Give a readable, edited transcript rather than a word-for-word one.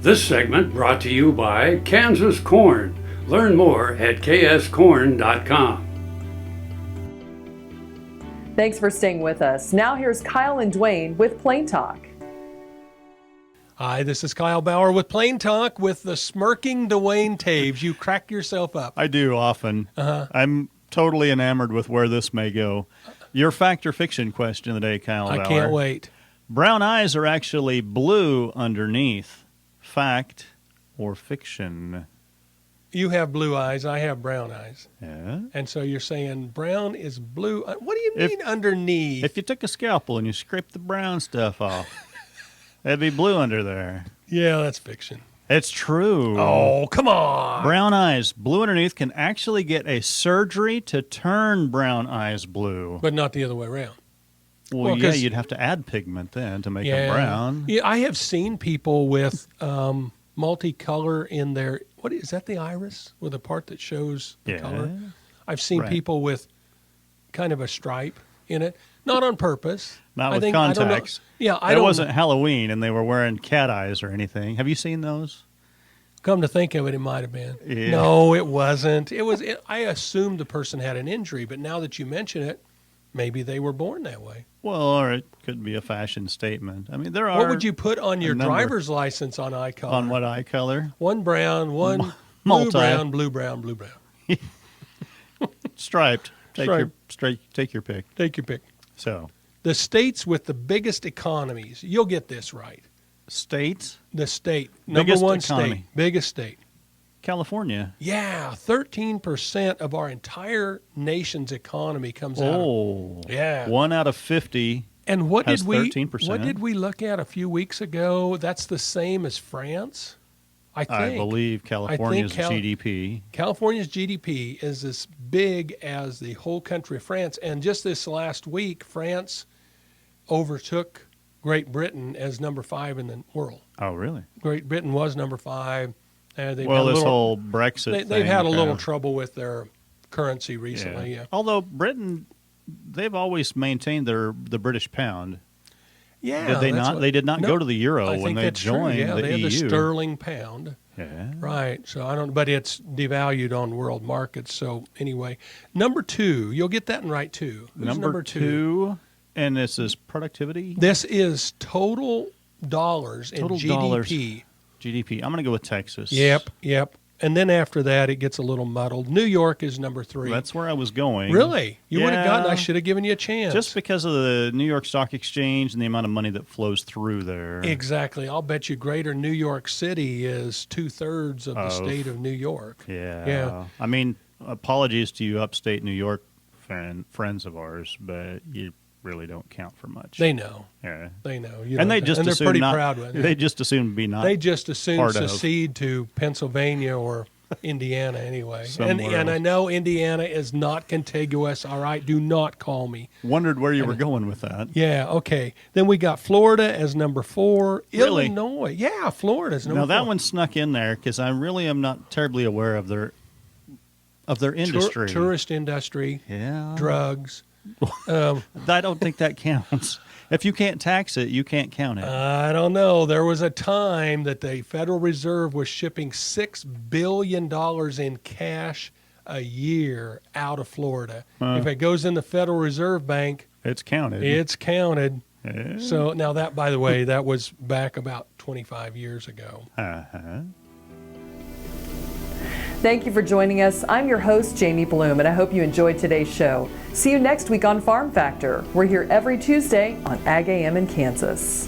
This segment brought to you by Kansas Corn. Learn more at kscorn.com. Thanks for staying with us. Now here's Kyle and Duane with Plain Talk. Hi, this is Kyle Bauer with Plain Talk with the smirking Duane Taves. You crack yourself up. I do often. I'm totally enamored with where this may go. Your fact or fiction question of the day, Kyle Bauer. I can't wait. Brown eyes are actually blue underneath. Fact or fiction? You have blue eyes. I have brown eyes. Yeah. And so you're saying brown is blue. What do you mean underneath? If you took a scalpel and you scraped the brown stuff off, it'd be blue under there. Yeah, that's fiction. It's true. Oh, come on. Brown eyes, blue underneath, can actually get a surgery to turn brown eyes blue. But not the other way around. Well, yeah, you'd have to add pigment then to make them brown. Yeah, I have seen people with multicolor in their, what is that, the iris? With a part that shows the color? I've seen people with kind of a stripe in it. Not on purpose. Not with contacts. It wasn't Halloween and they were wearing cat eyes or anything. Have you seen those? Come to think of it, it might have been. Yeah. No, it wasn't. I assumed the person had an injury, but now that you mention it, maybe they were born that way. Well, or it could be a fashion statement. I mean, there are. What would you put on your driver's license on eye color? On what eye color? One brown, one blue brown, blue brown, blue brown. Striped. Take your pick. Take your pick. So, the states with the biggest economies. You'll get this right. States? The state. Biggest Number one economy. state. Biggest state. California. Yeah, 13% of our entire nation's economy comes out. Oh, yeah. 1 out of 50. And what has did we 13%. What did we look at a few weeks ago? That's the same as France, I think. I believe California's GDP. California's GDP is as big as the whole country of France. And just this last week, France overtook Great Britain as number 5 in the world. Oh, really? Great Britain was number 5. This whole Brexit thing. They've had a little trouble with their currency recently, yeah. Although Britain, they've always maintained the British pound. Yeah. Did they not? They did not go to the euro when they joined the EU. They had the sterling pound. Yeah. Right. So but it's devalued on world markets. So anyway, number 2, you'll get that one right too. Who's number 2? And this is productivity? This is total dollars in GDP. Dollars. GDP. I'm going to go with Texas. Yep. And then after that, it gets a little muddled. New York is number 3. That's where I was going. Really? You would have gotten, I should have given you a chance. Just because of the New York Stock Exchange and the amount of money that flows through there. Exactly. I'll bet you greater New York City is 2/3 of the state of New York. Yeah. I mean, apologies to you upstate New York friends of ours, but you really don't count for much. They know. Yeah. They know. And they just and they're assume pretty not, proud of it. They just assume be not. They just assume part secede to Pennsylvania or Indiana anyway. And else. I know Indiana is not contiguous. All right, do not call me. Wondered where you were going with that. Yeah, okay. Then we got Florida as number 4. Really? Illinois. Yeah, Florida's number 4. Now that one snuck in there because I really am not terribly aware of their industry. Tourist industry. Yeah. Drugs. I don't think that counts. If you can't tax it, you can't count it. I don't know. There was a time that the Federal Reserve was shipping $6 billion in cash a year out of Florida. If it goes in the Federal Reserve Bank, it's counted. It's counted. Yeah. So now that, by the way, that was back about 25 years ago. Uh-huh. Thank you for joining us. I'm your host, Jamie Bloom, and I hope you enjoyed today's show. See you next week on Farm Factor. We're here every Tuesday on AGam in Kansas.